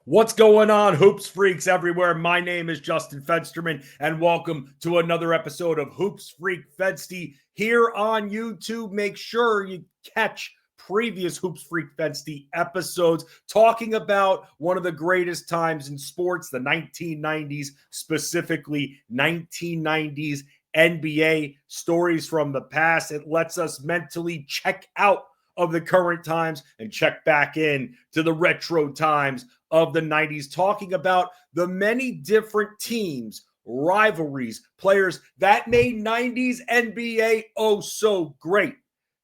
What's going on, Hoops Freaks everywhere? My name is Justin Fensterman, and welcome to another episode of Hoops Freak Fensty here on YouTube. Make sure you catch previous Hoops Freak Fensty episodes talking about one of the greatest times in sports, the 1990s, specifically 1990s NBA stories from the past. It lets us mentally check out of the current times and check back in to the retro times of the 90s, talking about the many different teams, rivalries, players that made 90s NBA oh so great.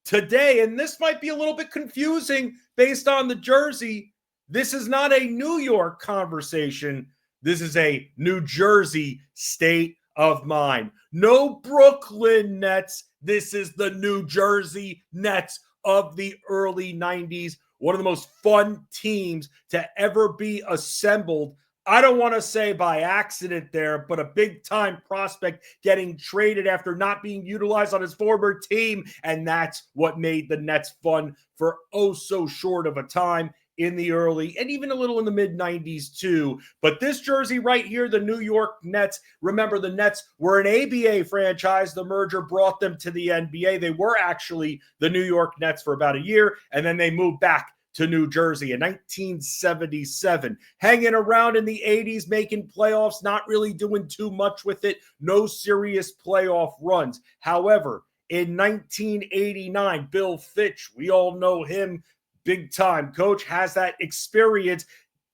Today, and this might be a little bit confusing based on the jersey, this is not a New York conversation. This is a New Jersey state of mind. No Brooklyn Nets. This is the New Jersey Nets of the early 90s. One of the most fun teams to ever be assembled. I don't want to say by accident there, but a big-time prospect getting traded after not being utilized on his former team, and that's what made the Nets fun for oh so short of a time in the early and even a little in the mid-90s too. But this jersey right here, the New York Nets, remember the Nets were an ABA franchise. The merger brought them to the NBA. They were actually the New York Nets for about a year, and then they moved back to New Jersey in 1977. Hanging around in the 80s, making playoffs, not really doing too much with it. No serious playoff runs. However, in 1989, Bill Fitch, we all know him, big time coach, has that experience,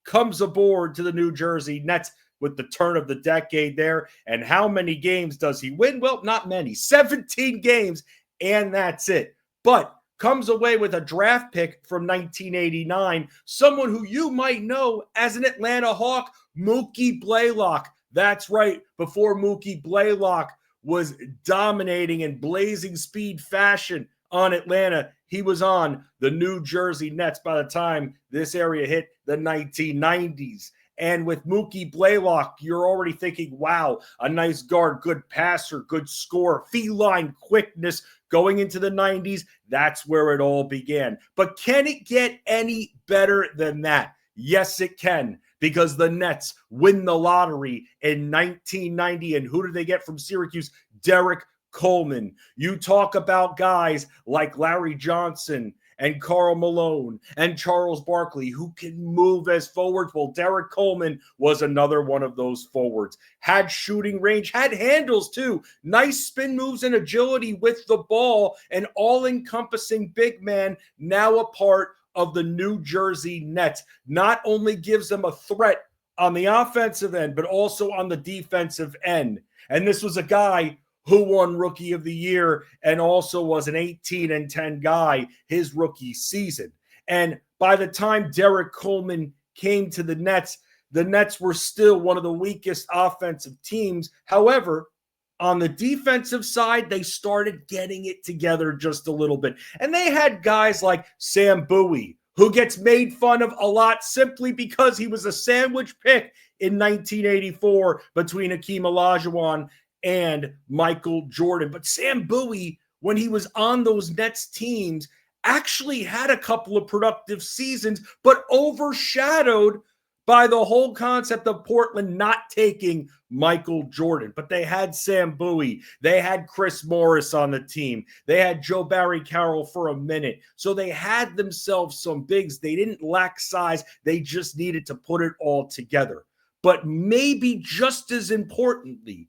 comes aboard to the New Jersey Nets with the turn of the decade there. And how many games does he win? Well, not many, 17 games, and that's it. But comes away with a draft pick from 1989, someone who you might know as an Atlanta Hawk, Mookie Blaylock. That's right, before Mookie Blaylock was dominating in blazing speed fashion on Atlanta, he was on the New Jersey Nets by the time this area hit the 1990s. And with Mookie Blaylock, you're already thinking, wow, a nice guard, good passer, good scorer, feline quickness going into the 90s. That's where it all began. But can it get any better than that? Yes, it can, because the Nets win the lottery in 1990. And who did they get from Syracuse? Derrick Coleman. You talk about guys like Larry Johnson and Karl Malone and Charles Barkley who can move as forwards. Well, Derrick Coleman was another one of those forwards. Had shooting range, had handles too. Nice spin moves and agility with the ball. An all-encompassing big man, now a part of the New Jersey Nets. Not only gives them a threat on the offensive end, but also on the defensive end. And this was a guy who won Rookie of the Year and also was an 18-10 guy his rookie season. And by the time Derrick Coleman came to the Nets were still one of the weakest offensive teams. However, on the defensive side, they started getting it together just a little bit. And they had guys like Sam Bowie, who gets made fun of a lot simply because he was a sandwich pick in 1984 between Hakeem Olajuwon and Michael Jordan. But Sam Bowie, when he was on those Nets teams, actually had a couple of productive seasons, but overshadowed by the whole concept of Portland not taking Michael Jordan. But they had Sam Bowie. They had Chris Morris on the team. They had Joe Barry Carroll for a minute. So they had themselves some bigs. They didn't lack size. They just needed to put it all together. But maybe just as importantly,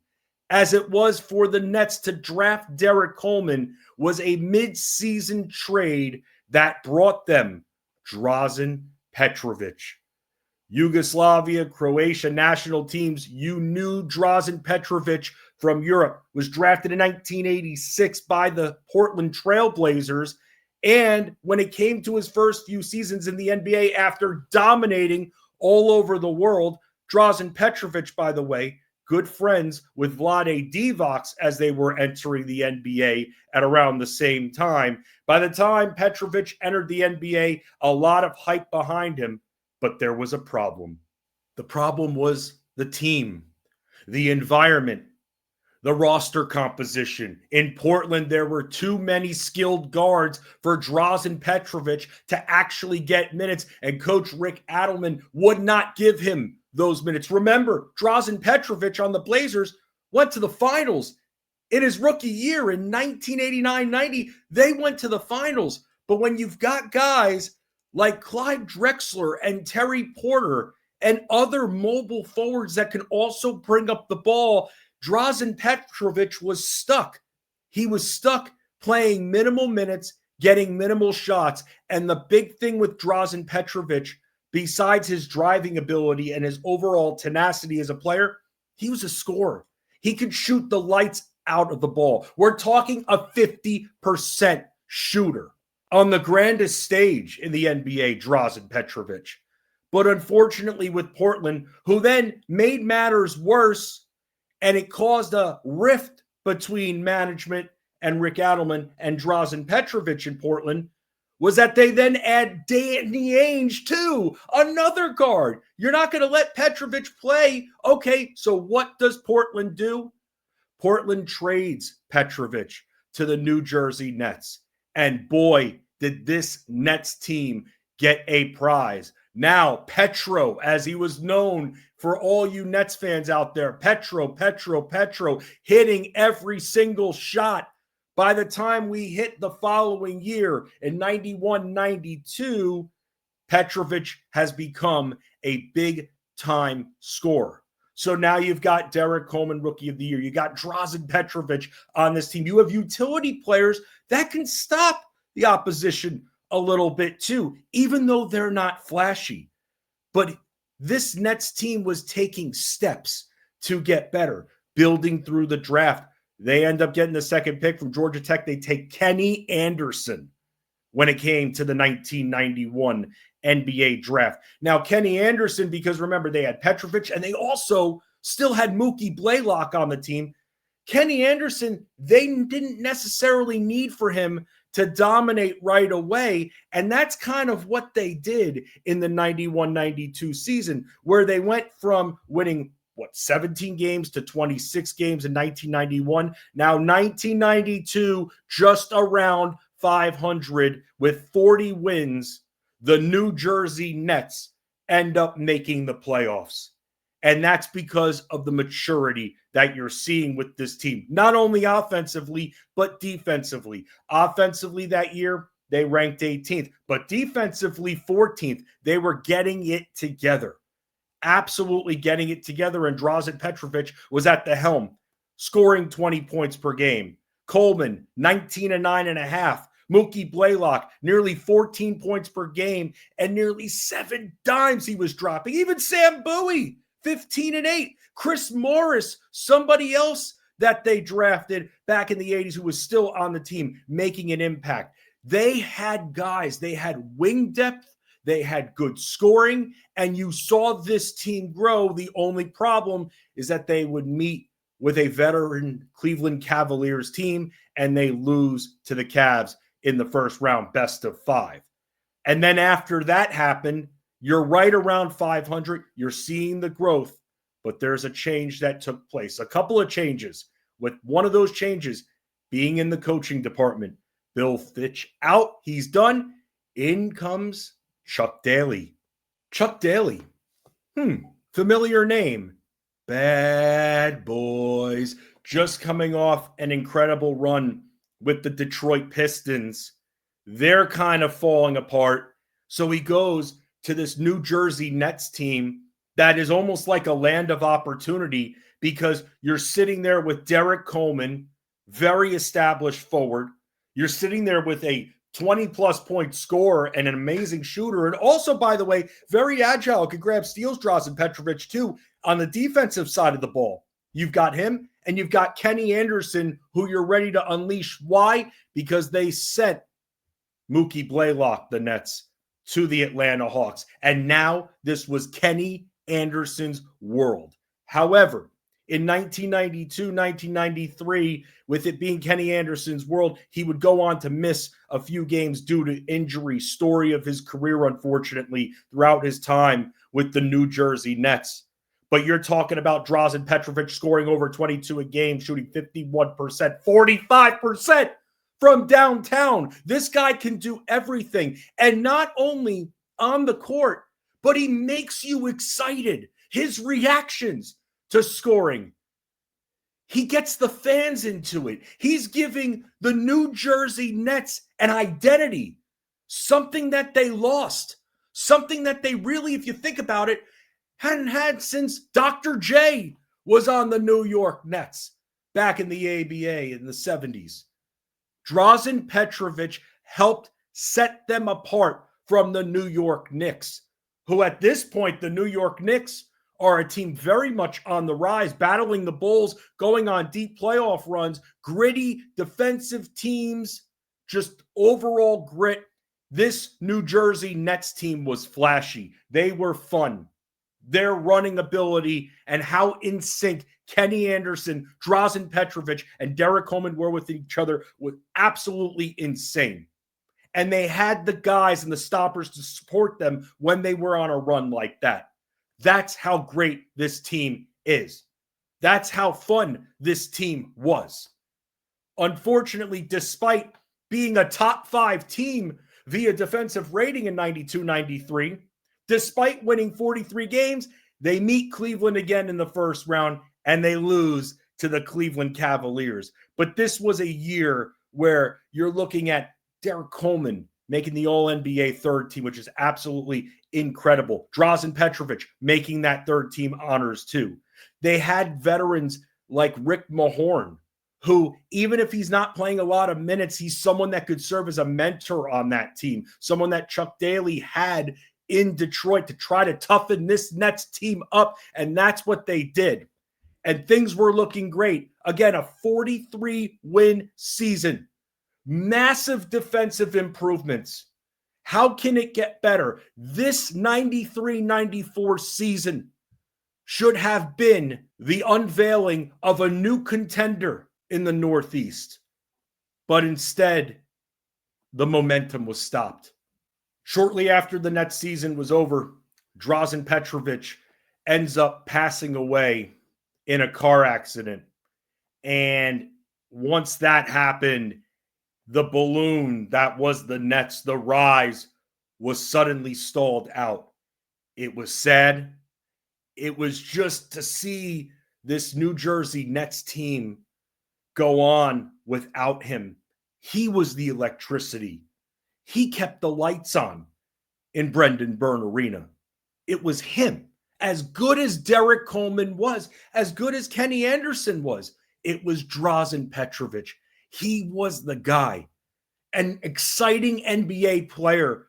as it was for the Nets to draft Derrick Coleman, was a mid-season trade that brought them Drazen Petrovic. Yugoslavia, Croatia national teams, you knew Drazen Petrovic from Europe, was drafted in 1986 by the Portland Trail Blazers. And when it came to his first few seasons in the NBA after dominating all over the world, Drazen Petrovic, by the way, good friends with Vlade Divac as they were entering the NBA at around the same time. By the time Petrovic entered the NBA, a lot of hype behind him, but there was a problem. The problem was the team, the environment. The roster composition. In Portland, there were too many skilled guards for Drazen Petrovic to actually get minutes, and Coach Rick Adelman would not give him those minutes. Remember, Drazen Petrovic on the Blazers went to the finals in his rookie year in 1989-90. They went to the finals. But when you've got guys like Clyde Drexler and Terry Porter and other mobile forwards that can also bring up the ball, Drazen Petrovic was stuck. He was stuck playing minimal minutes, getting minimal shots. And the big thing with Drazen Petrovic, besides his driving ability and his overall tenacity as a player, he was a scorer. He could shoot the lights out of the ball. We're talking a 50% shooter on the grandest stage in the NBA, Drazen Petrovic. But unfortunately with Portland, who then made matters worse, and it caused a rift between management and Rick Adelman and Drazen Petrovic in Portland, was that they then add Danny Ainge too, another guard. You're not going to let Petrovic play. Okay, so what does Portland do? Portland trades Petrovic to the New Jersey Nets. And boy, did this Nets team get a prize. Now, Petro, as he was known for all you Nets fans out there, Petro, hitting every single shot. By the time we hit the following year in 91-92, Petrovic has become a big-time scorer. So now you've got Derrick Coleman, Rookie of the Year. You got Drazen Petrovic on this team. You have utility players that can stop the opposition a little bit too, even though they're not flashy. But this Nets team was taking steps to get better, building through the draft. They end up getting the second pick from Georgia Tech. They take Kenny Anderson when it came to the 1991 NBA draft. Now, Kenny Anderson, because remember, they had Petrovic and they also still had Mookie Blaylock on the team. Kenny Anderson, they didn't necessarily need for him to dominate right away. And that's kind of what they did in the 91-92 season, where they went from winning 17 games to 26 games in 1991. Now 1992, just around 500 with 40 wins, the New Jersey Nets end up making the playoffs. And that's because of the maturity that you're seeing with this team, not only offensively, but defensively. Offensively that year, they ranked 18th, but defensively 14th. They were getting it together. Absolutely getting it together, and Drazen Petrovic was at the helm, scoring 20 points per game. Coleman, 19 and 9.5. Mookie Blaylock, nearly 14 points per game, and nearly 7 dimes he was dropping. Even Sam Bowie, 15 and 8. Chris Morris, somebody else that they drafted back in the 80s who was still on the team, making an impact. They had guys, they had wing depth, they had good scoring, and you saw this team grow. The only problem is that they would meet with a veteran Cleveland Cavaliers team, and they lose to the Cavs in the first round, best of 5. And then after that happened, you're right around 500. You're seeing the growth, but there's a change that took place. A couple of changes, with one of those changes being in the coaching department. Bill Fitch out. He's done. In comes Chuck Daly. Chuck Daly. Familiar name. Bad Boys. Just coming off an incredible run with the Detroit Pistons. They're kind of falling apart. So he goes to this New Jersey Nets team that is almost like a land of opportunity, because you're sitting there with Derrick Coleman, very established forward. You're sitting there with a 20-plus point scorer and an amazing shooter. And also, by the way, very agile, could grab steals, Drazen Petrovic, too, on the defensive side of the ball. You've got him, and you've got Kenny Anderson, who you're ready to unleash. Why? Because they sent Mookie Blaylock, the Nets, to the Atlanta Hawks. And now this was Kenny Anderson's world. However, in 1992, 1993, with it being Kenny Anderson's world, he would go on to miss a few games due to injury. Story of his career, unfortunately, throughout his time with the New Jersey Nets. But you're talking about Drazen Petrovic scoring over 22 a game, shooting 51%, 45% from downtown. This guy can do everything. And not only on the court, but he makes you excited. His reactions to scoring. He gets the fans into it. He's giving the New Jersey Nets an identity, something that they lost, something that they really, if you think about it, hadn't had since Dr. J was on the New York Nets back in the ABA in the 70s. Drazen Petrovic helped set them apart from the New York Knicks, who at this point, the New York Knicks are a team very much on the rise, battling the Bulls, going on deep playoff runs, gritty defensive teams, just overall grit. This New Jersey Nets team was flashy. They were fun. Their running ability and how in sync Kenny Anderson, Drazen Petrovic, and Derrick Coleman were with each other was absolutely insane. And they had the guys and the stoppers to support them when they were on a run like that. That's how great this team is. That's how fun this team was. Unfortunately, despite being a top 5 team via defensive rating in 92-93, despite winning 43 games, they meet Cleveland again in the first round and they lose to the Cleveland Cavaliers. But this was a year where you're looking at Derrick Coleman making the All-NBA third team, which is absolutely incredible. Drazen Petrovic making that third team honors too. They had veterans like Rick Mahorn, who, even if he's not playing a lot of minutes, he's someone that could serve as a mentor on that team, someone that Chuck Daly had in Detroit to try to toughen this Nets team up, and that's what they did. And things were looking great. Again, a 43-win season. Massive defensive improvements. How can it get better? This 93-94 season should have been the unveiling of a new contender in the Northeast. But instead, the momentum was stopped. Shortly after the Nets season was over, Drazen Petrovic ends up passing away in a car accident. And once that happened, the balloon that was the Nets, the rise, was suddenly stalled out. It was sad. It was just to see this New Jersey Nets team go on without him. He was the electricity. He kept the lights on in Brendan Byrne Arena. It was him. As good as Derrick Coleman was, as good as Kenny Anderson was, it was Drazen Petrovic. He was the guy. An exciting NBA player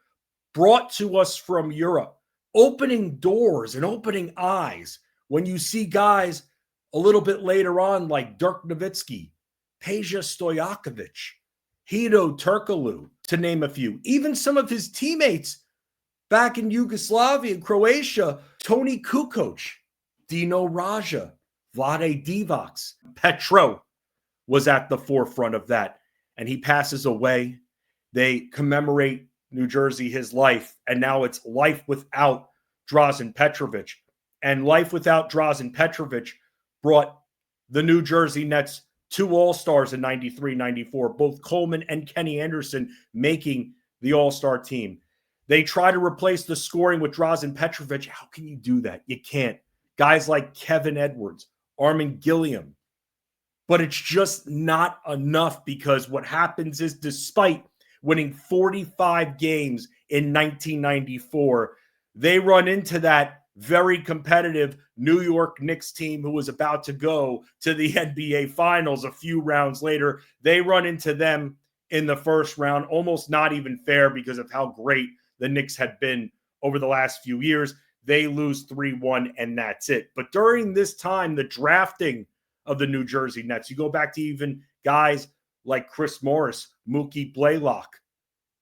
brought to us from Europe, opening doors and opening eyes when you see guys a little bit later on like Dirk Nowitzki, Peja Stojakovic, Hedo Turkoglu, to name a few. Even some of his teammates back in Yugoslavia and Croatia, Tony Kukoc, Dino Raja, Vlade Divac, Petro was at the forefront of that. And he passes away. They commemorate New Jersey, his life, and now it's life without Drazen Petrovic. And life without Drazen Petrovic brought the New Jersey Nets 2 All-Stars in 93-94, both Coleman and Kenny Anderson making the All-Star team. They try to replace the scoring with Drazen Petrovic. How can you do that? You can't. Guys like Kevin Edwards, Armin Gilliam. But it's just not enough, because what happens is, despite winning 45 games in 1994, they run into that very competitive New York Knicks team who was about to go to the NBA Finals a few rounds later. They run into them in the first round, almost not even fair because of how great the Knicks had been over the last few years. They lose 3-1, and that's it. But during this time, the drafting of the New Jersey Nets, you go back to even guys like Chris Morris, Mookie Blaylock.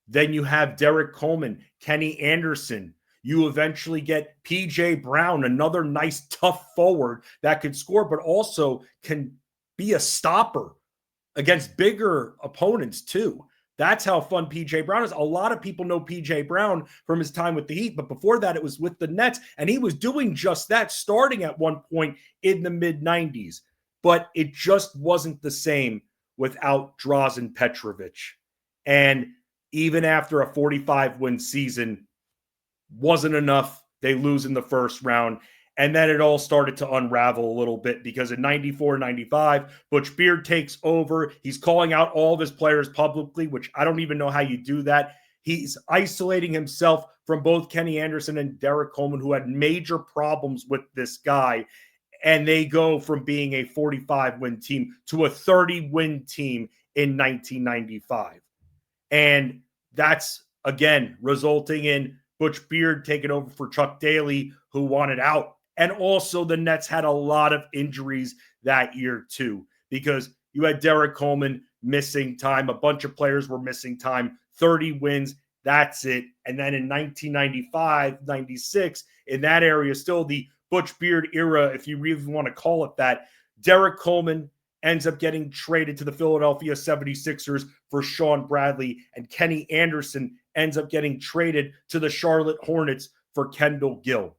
Then you have Derrick Coleman, Kenny Anderson. You eventually get P.J. Brown, another nice, tough forward that could score, but also can be a stopper against bigger opponents too. That's how fun PJ Brown is. A lot of people know PJ Brown from his time with the Heat, but before that, it was with the Nets, and he was doing just that, starting at one point in the mid-90s. But it just wasn't the same without Drazen Petrovic. And even after a 45-win season, wasn't enough. They lose in the first round. And then it all started to unravel a little bit because in 94, 95, Butch Beard takes over. He's calling out all of his players publicly, which I don't even know how you do that. He's isolating himself from both Kenny Anderson and Derrick Coleman, who had major problems with this guy. And they go from being a 45-win team to a 30-win team in 1995. And that's, again, resulting in Butch Beard taking over for Chuck Daly, who wanted out. And also the Nets had a lot of injuries that year too, because you had Derrick Coleman missing time. A bunch of players were missing time. 30 wins, that's it. And then in 1995, 96, in that area, still the Butch Beard era, if you really want to call it that, Derrick Coleman ends up getting traded to the Philadelphia 76ers for Sean Bradley, and Kenny Anderson ends up getting traded to the Charlotte Hornets for Kendall Gill.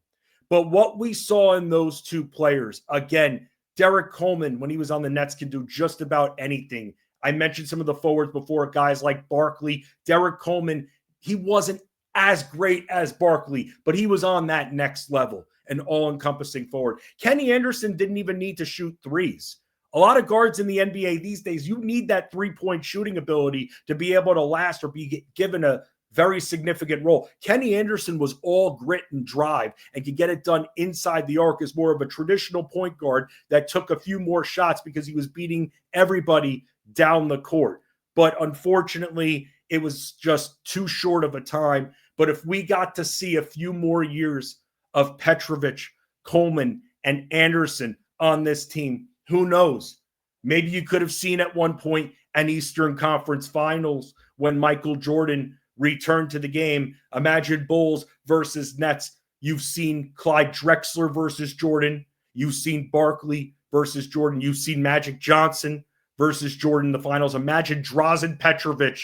But what we saw in those two players, again, Derrick Coleman, when he was on the Nets, can do just about anything. I mentioned some of the forwards before, guys like Barkley. Derrick Coleman, he wasn't as great as Barkley, but he was on that next level, an all-encompassing forward. Kenny Anderson didn't even need to shoot threes. A lot of guards in the NBA these days, you need that three-point shooting ability to be able to last or be given a very significant role. Kenny Anderson was all grit and drive and could get it done inside the arc as more of a traditional point guard that took a few more shots because he was beating everybody down the court. But unfortunately, it was just too short of a time. But if we got to see a few more years of Petrovic, Coleman, and Anderson on this team, who knows? Maybe you could have seen at one point an Eastern Conference Finals when Michael Jordan returned to the game. Imagine Bulls versus Nets. You've seen Clyde Drexler versus Jordan. You've seen Barkley versus Jordan. You've seen Magic Johnson versus Jordan in the finals. Imagine Drazen Petrovic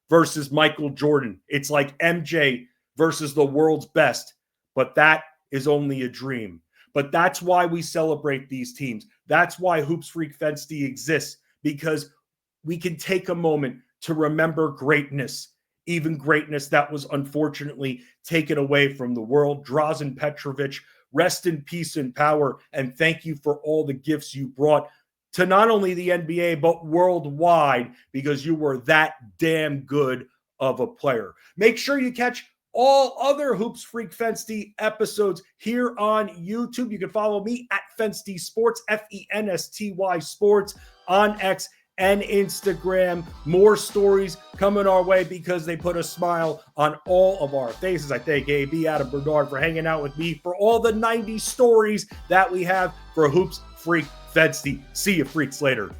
versus Michael Jordan. It's like MJ versus the world's best, but that is only a dream. But that's why we celebrate these teams. That's why Hoops Freak Fensty exists, because we can take a moment to remember greatness, even greatness that was unfortunately taken away from the world. Drazen Petrovic, rest in peace and power, and thank you for all the gifts you brought to not only the NBA, but worldwide, because you were that damn good of a player. Make sure you catch all other Hoops Freak Fensty episodes here on YouTube. You can follow me at Fensty Sports, Fensty Sports, on X and Instagram. More stories coming our way because they put a smile on all of our faces. I thank AB, Adam Bernard, for hanging out with me for all the 90 stories that we have for Hoops Freak Fensty. See you freaks later.